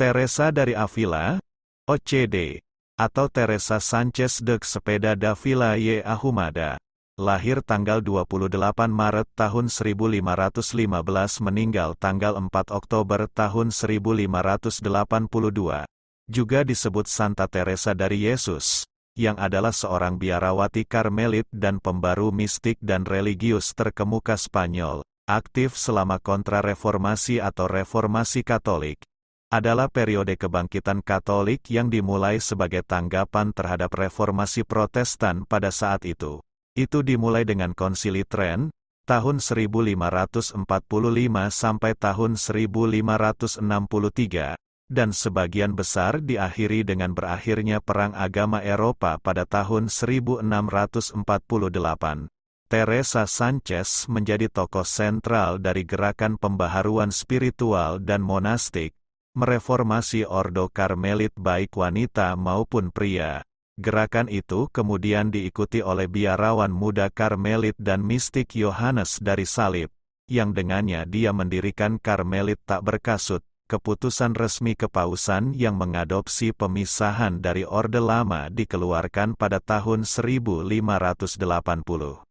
Teresa dari Avila, OCD, atau Teresa Sanchez de Cepeda Davila y Ahumada, lahir tanggal 28 Maret tahun 1515 meninggal tanggal 4 Oktober tahun 1582, juga disebut Santa Teresa dari Yesus, yang adalah seorang biarawati Karmelit dan pembaru mistik dan religius terkemuka Spanyol, aktif selama Kontra-Reformasi atau Reformasi Katolik. Adalah periode kebangkitan Katolik yang dimulai sebagai tanggapan terhadap reformasi Protestan pada saat itu. Itu dimulai dengan Konsili Trent, tahun 1545 sampai tahun 1563, dan sebagian besar diakhiri dengan berakhirnya Perang Agama Eropa pada tahun 1648. Teresa Sanchez menjadi tokoh sentral dari gerakan pembaharuan spiritual dan monastik, mereformasi Ordo Karmelit baik wanita maupun pria. Gerakan itu kemudian diikuti oleh biarawan muda Karmelit dan mistik Yohanes dari Salib, yang dengannya dia mendirikan Karmelit tak berkasut, keputusan resmi kepausan yang mengadopsi pemisahan dari Orde Lama dikeluarkan pada tahun 1580.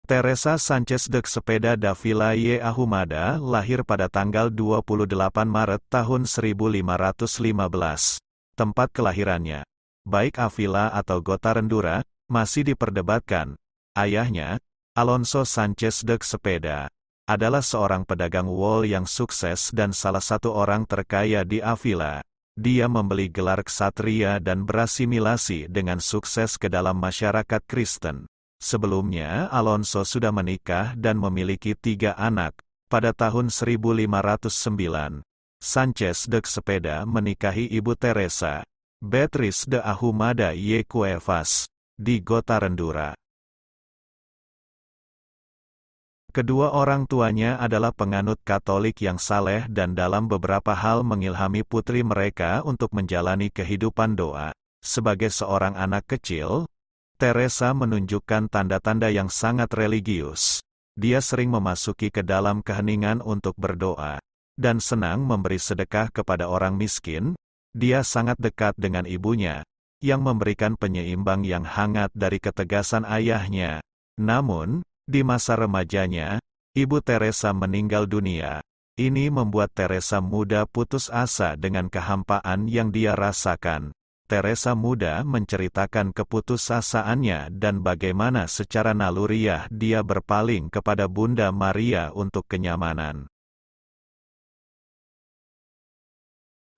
Teresa Sanchez de Cepeda Davila y Ahumada lahir pada tanggal 28 Maret tahun 1515. Tempat kelahirannya, baik Avila atau Gotarendura, masih diperdebatkan. Ayahnya, Alonso Sanchez de Cepeda, adalah seorang pedagang wol yang sukses dan salah satu orang terkaya di Avila. Dia membeli gelar ksatria dan berasimilasi dengan sukses ke dalam masyarakat Kristen. Sebelumnya, Alonso sudah menikah dan memiliki 3 anak. Pada tahun 1509, Sanchez de Cepeda menikahi Ibu Teresa, Beatriz de Ahumada y Cuevas, di Gotarendura. Kedua orang tuanya adalah penganut Katolik yang saleh dan dalam beberapa hal mengilhami putri mereka untuk menjalani kehidupan doa. Sebagai seorang anak kecil, Teresa menunjukkan tanda-tanda yang sangat religius. Dia sering memasuki ke dalam keheningan untuk berdoa, dan senang memberi sedekah kepada orang miskin. Dia sangat dekat dengan ibunya, yang memberikan penyeimbang yang hangat dari ketegasan ayahnya. Namun, di masa remajanya, Ibu Teresa meninggal dunia. Ini membuat Teresa muda putus asa dengan kehampaan yang dia rasakan. Teresa muda menceritakan keputusasaannya dan bagaimana secara naluriah dia berpaling kepada Bunda Maria untuk kenyamanan.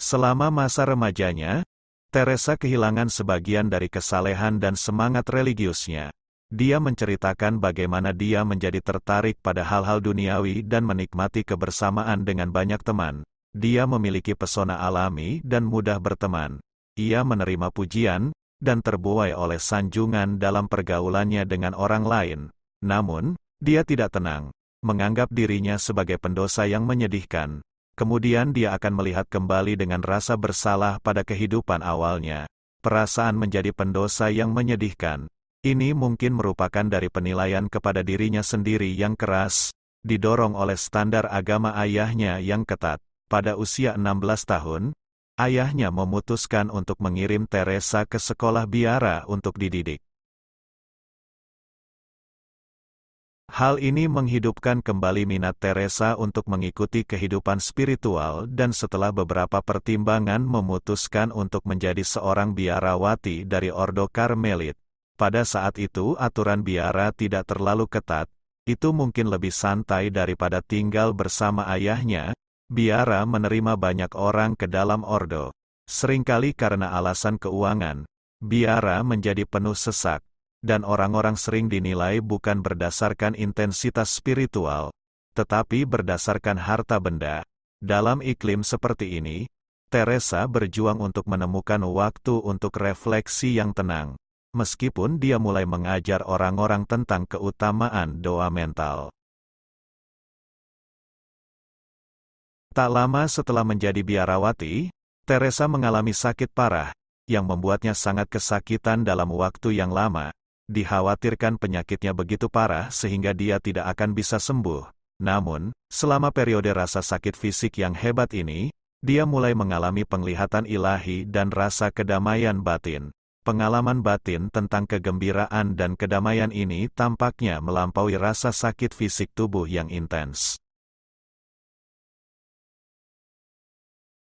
Selama masa remajanya, Teresa kehilangan sebagian dari kesalehan dan semangat religiusnya. Dia menceritakan bagaimana dia menjadi tertarik pada hal-hal duniawi dan menikmati kebersamaan dengan banyak teman. Dia memiliki pesona alami dan mudah berteman. Ia menerima pujian, dan terbuai oleh sanjungan dalam pergaulannya dengan orang lain. Namun, dia tidak tenang, menganggap dirinya sebagai pendosa yang menyedihkan. Kemudian dia akan melihat kembali dengan rasa bersalah pada kehidupan awalnya. Perasaan menjadi pendosa yang menyedihkan. Ini mungkin merupakan dari penilaian kepada dirinya sendiri yang keras, didorong oleh standar agama ayahnya yang ketat. Pada usia 16 tahun, ayahnya memutuskan untuk mengirim Teresa ke sekolah biara untuk dididik. Hal ini menghidupkan kembali minat Teresa untuk mengikuti kehidupan spiritual dan setelah beberapa pertimbangan memutuskan untuk menjadi seorang biarawati dari Ordo Karmelit. Pada saat itu aturan biara tidak terlalu ketat, itu mungkin lebih santai daripada tinggal bersama ayahnya. Biara menerima banyak orang ke dalam ordo. Seringkali karena alasan keuangan, biara menjadi penuh sesak, dan orang-orang sering dinilai bukan berdasarkan intensitas spiritual, tetapi berdasarkan harta benda. Dalam iklim seperti ini, Teresa berjuang untuk menemukan waktu untuk refleksi yang tenang, meskipun dia mulai mengajar orang-orang tentang keutamaan doa mental. Tak lama setelah menjadi biarawati, Teresa mengalami sakit parah, yang membuatnya sangat kesakitan dalam waktu yang lama. Dikhawatirkan penyakitnya begitu parah sehingga dia tidak akan bisa sembuh. Namun, selama periode rasa sakit fisik yang hebat ini, dia mulai mengalami penglihatan ilahi dan rasa kedamaian batin. Pengalaman batin tentang kegembiraan dan kedamaian ini tampaknya melampaui rasa sakit fisik tubuh yang intens.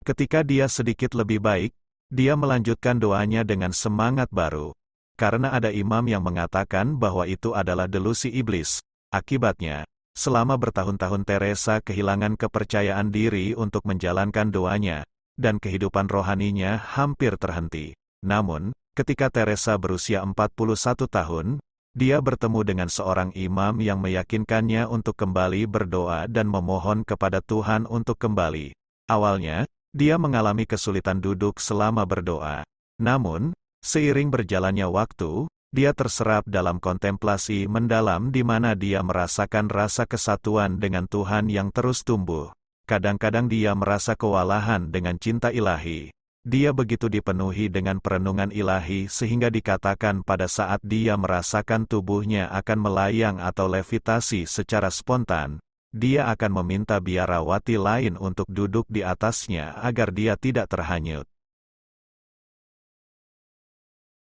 Ketika dia sedikit lebih baik, dia melanjutkan doanya dengan semangat baru. Karena ada imam yang mengatakan bahwa itu adalah delusi iblis. Akibatnya, selama bertahun-tahun Teresa kehilangan kepercayaan diri untuk menjalankan doanya, dan kehidupan rohaninya hampir terhenti. Namun, ketika Teresa berusia 41 tahun, dia bertemu dengan seorang imam yang meyakinkannya untuk kembali berdoa dan memohon kepada Tuhan untuk kembali. Awalnya, dia mengalami kesulitan duduk selama berdoa. Namun, seiring berjalannya waktu, dia terserap dalam kontemplasi mendalam di mana dia merasakan rasa kesatuan dengan Tuhan yang terus tumbuh. Kadang-kadang dia merasa kewalahan dengan cinta ilahi. Dia begitu dipenuhi dengan perenungan ilahi sehingga dikatakan pada saat dia merasakan tubuhnya akan melayang atau levitasi secara spontan, dia akan meminta biarawati lain untuk duduk di atasnya agar dia tidak terhanyut.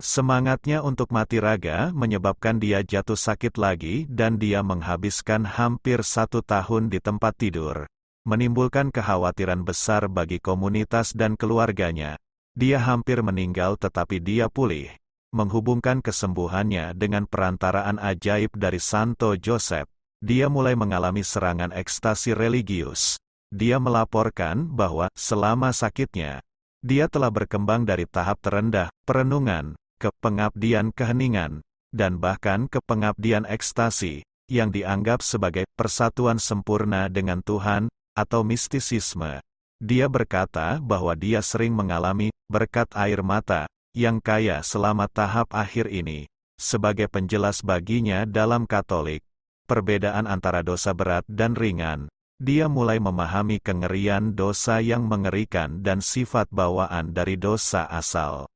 Semangatnya untuk mati raga menyebabkan dia jatuh sakit lagi dan dia menghabiskan hampir 1 tahun di tempat tidur, menimbulkan kekhawatiran besar bagi komunitas dan keluarganya. Dia hampir meninggal tetapi dia pulih, menghubungkan kesembuhannya dengan perantaraan ajaib dari Santo Joseph. Dia mulai mengalami serangan ekstasi religius. Dia melaporkan bahwa, selama sakitnya, dia telah berkembang dari tahap terendah, perenungan, ke pengabdian keheningan, dan bahkan ke pengabdian ekstasi, yang dianggap sebagai persatuan sempurna dengan Tuhan, atau mistisisme. Dia berkata bahwa dia sering mengalami berkat air mata, yang kaya selama tahap akhir ini, sebagai penjelas baginya dalam Katolik. Perbedaan antara dosa berat dan ringan, dia mulai memahami kengerian dosa yang mengerikan dan sifat bawaan dari dosa asal.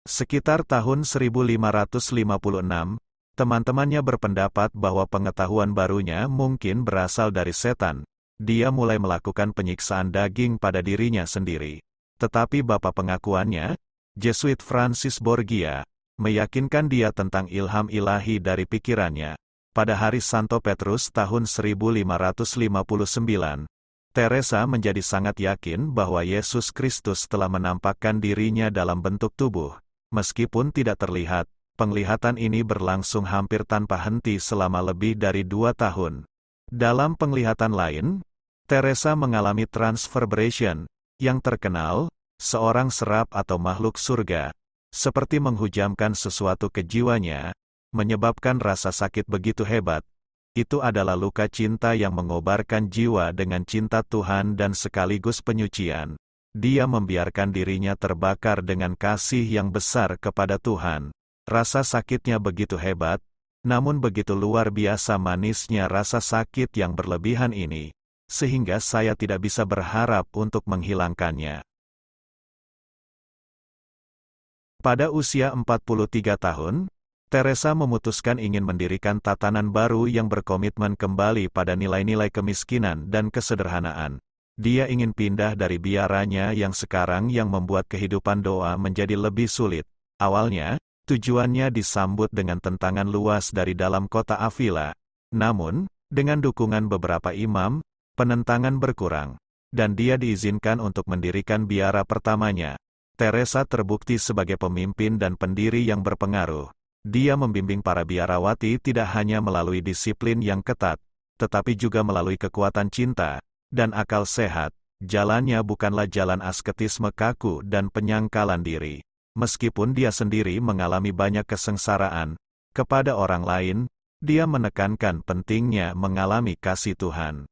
Sekitar tahun 1556, teman-temannya berpendapat bahwa pengetahuan barunya mungkin berasal dari setan. Dia mulai melakukan penyiksaan daging pada dirinya sendiri. Tetapi bapa pengakuannya, Jesuit Francis Borgia, meyakinkan dia tentang ilham ilahi dari pikirannya. Pada hari Santo Petrus tahun 1559, Teresa menjadi sangat yakin bahwa Yesus Kristus telah menampakkan dirinya dalam bentuk tubuh. Meskipun tidak terlihat, penglihatan ini berlangsung hampir tanpa henti selama lebih dari 2 tahun. Dalam penglihatan lain, Teresa mengalami transverbration, yang terkenal, seorang serap atau makhluk surga, seperti menghujamkan sesuatu ke jiwanya, menyebabkan rasa sakit begitu hebat. Itu adalah luka cinta yang mengobarkan jiwa dengan cinta Tuhan dan sekaligus penyucian. Dia membiarkan dirinya terbakar dengan kasih yang besar kepada Tuhan. Rasa sakitnya begitu hebat, namun begitu luar biasa manisnya rasa sakit yang berlebihan ini, sehingga saya tidak bisa berharap untuk menghilangkannya. Pada usia 43 tahun, Teresa memutuskan ingin mendirikan tatanan baru yang berkomitmen kembali pada nilai-nilai kemiskinan dan kesederhanaan. Dia ingin pindah dari biaranya yang sekarang yang membuat kehidupan doa menjadi lebih sulit. Awalnya, tujuannya disambut dengan tentangan luas dari dalam kota Avila. Namun, dengan dukungan beberapa imam, penentangan berkurang, dan dia diizinkan untuk mendirikan biara pertamanya. Teresa terbukti sebagai pemimpin dan pendiri yang berpengaruh. Dia membimbing para biarawati tidak hanya melalui disiplin yang ketat, tetapi juga melalui kekuatan cinta dan akal sehat. Jalannya bukanlah jalan asketisme kaku dan penyangkalan diri. Meskipun dia sendiri mengalami banyak kesengsaraan, kepada orang lain, dia menekankan pentingnya mengalami kasih Tuhan.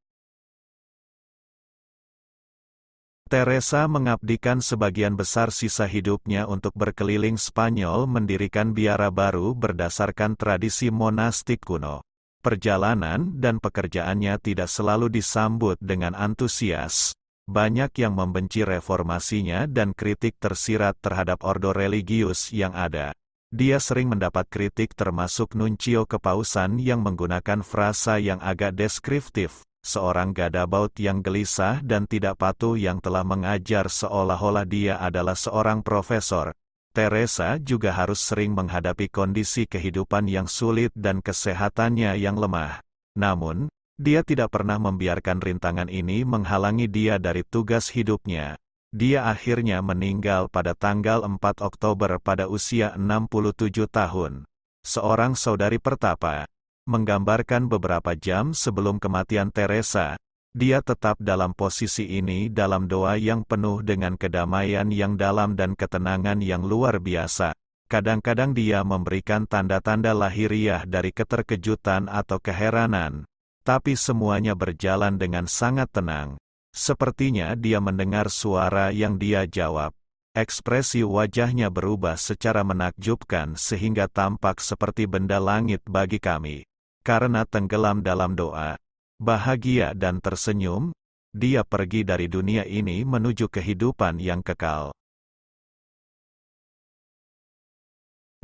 Teresa mengabdikan sebagian besar sisa hidupnya untuk berkeliling Spanyol mendirikan biara baru berdasarkan tradisi monastik kuno. Perjalanan dan pekerjaannya tidak selalu disambut dengan antusias. Banyak yang membenci reformasinya dan kritik tersirat terhadap ordo religius yang ada. Dia sering mendapat kritik termasuk nuncio kepausan yang menggunakan frasa yang agak deskriptif, seorang gadabout yang gelisah dan tidak patuh yang telah mengajar seolah-olah dia adalah seorang profesor. Teresa juga harus sering menghadapi kondisi kehidupan yang sulit dan kesehatannya yang lemah. Namun, dia tidak pernah membiarkan rintangan ini menghalangi dia dari tugas hidupnya. Dia akhirnya meninggal pada tanggal 4 Oktober pada usia 67 tahun. Seorang saudari pertapa menggambarkan beberapa jam sebelum kematian Teresa, dia tetap dalam posisi ini dalam doa yang penuh dengan kedamaian yang dalam dan ketenangan yang luar biasa. Kadang-kadang dia memberikan tanda-tanda lahiriah dari keterkejutan atau keheranan, tapi semuanya berjalan dengan sangat tenang. Sepertinya dia mendengar suara yang dia jawab. Ekspresi wajahnya berubah secara menakjubkan sehingga tampak seperti benda langit bagi kami. Karena tenggelam dalam doa, bahagia dan tersenyum, dia pergi dari dunia ini menuju kehidupan yang kekal.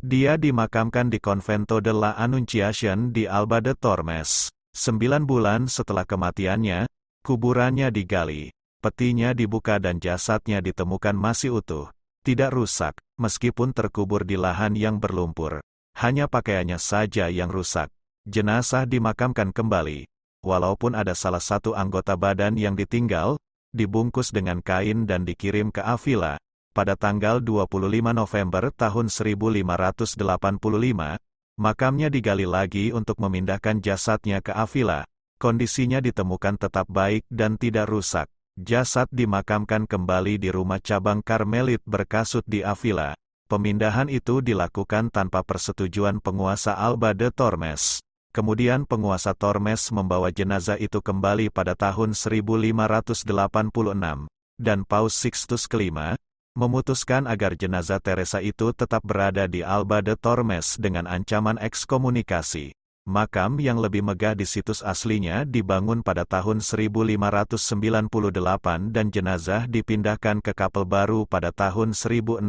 Dia dimakamkan di Convento de la Annunciación di Alba de Tormes. 9 bulan setelah kematiannya, kuburannya digali, petinya dibuka dan jasadnya ditemukan masih utuh, tidak rusak, meskipun terkubur di lahan yang berlumpur. Hanya pakaiannya saja yang rusak. Jenazah dimakamkan kembali. Walaupun ada salah satu anggota badan yang ditinggal, dibungkus dengan kain dan dikirim ke Avila. Pada tanggal 25 November tahun 1585, makamnya digali lagi untuk memindahkan jasadnya ke Avila. Kondisinya ditemukan tetap baik dan tidak rusak. Jasad dimakamkan kembali di rumah cabang Karmelit berkasut di Avila. Pemindahan itu dilakukan tanpa persetujuan penguasa Alba de Tormes. Kemudian penguasa Tormes membawa jenazah itu kembali pada tahun 1586, dan Paus Sixtus kelima memutuskan agar jenazah Teresa itu tetap berada di Alba de Tormes dengan ancaman ekskomunikasi. Makam yang lebih megah di situs aslinya dibangun pada tahun 1598 dan jenazah dipindahkan ke kapel baru pada tahun 1616.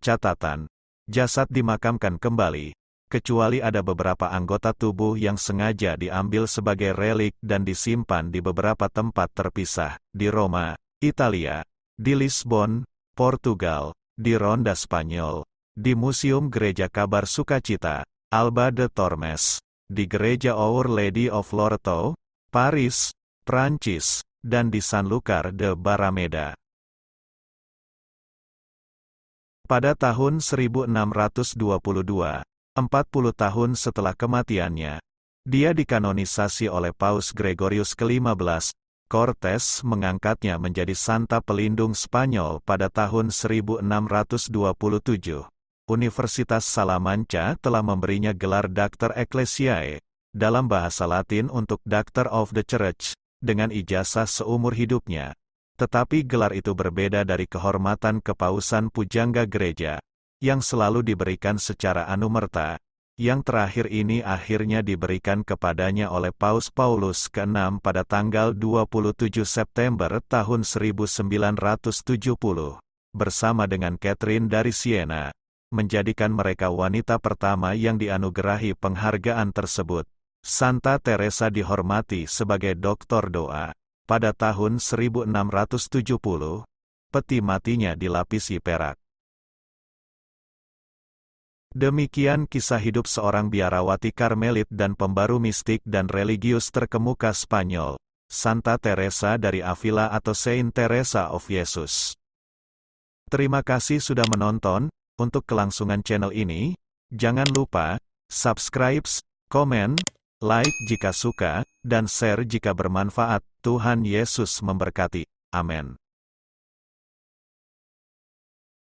Catatan: jasad dimakamkan kembali, kecuali ada beberapa anggota tubuh yang sengaja diambil sebagai relik dan disimpan di beberapa tempat terpisah, di Roma, Italia, di Lisbon, Portugal, di Ronda Spanyol, di Museum Gereja Kabar Sukacita, Alba de Tormes, di Gereja Our Lady of Loreto, Paris, Prancis, dan di Sanlúcar de Barrameda. Pada tahun 1622, 40 tahun setelah kematiannya, dia dikanonisasi oleh Paus Gregorius ke-15. Cortes mengangkatnya menjadi Santa Pelindung Spanyol pada tahun 1627. Universitas Salamanca telah memberinya gelar Doctor Ecclesiae, dalam bahasa Latin untuk Doctor of the Church, dengan ijazah seumur hidupnya. Tetapi gelar itu berbeda dari kehormatan kepausan pujangga gereja, yang selalu diberikan secara anumerta. Yang terakhir ini akhirnya diberikan kepadanya oleh Paus Paulus ke-6 pada tanggal 27 September tahun 1970, bersama dengan Catherine dari Siena, menjadikan mereka wanita pertama yang dianugerahi penghargaan tersebut. Santa Teresa dihormati sebagai doktor doa. Pada tahun 1670, peti matinya dilapisi perak. Demikian kisah hidup seorang biarawati Karmelit dan pembaru mistik dan religius terkemuka Spanyol, Santa Teresa dari Avila atau Saint Teresa of Jesus. Terima kasih sudah menonton. Untuk kelangsungan channel ini, jangan lupa subscribe, komen, like jika suka, dan share jika bermanfaat. Tuhan Yesus memberkati. Amin.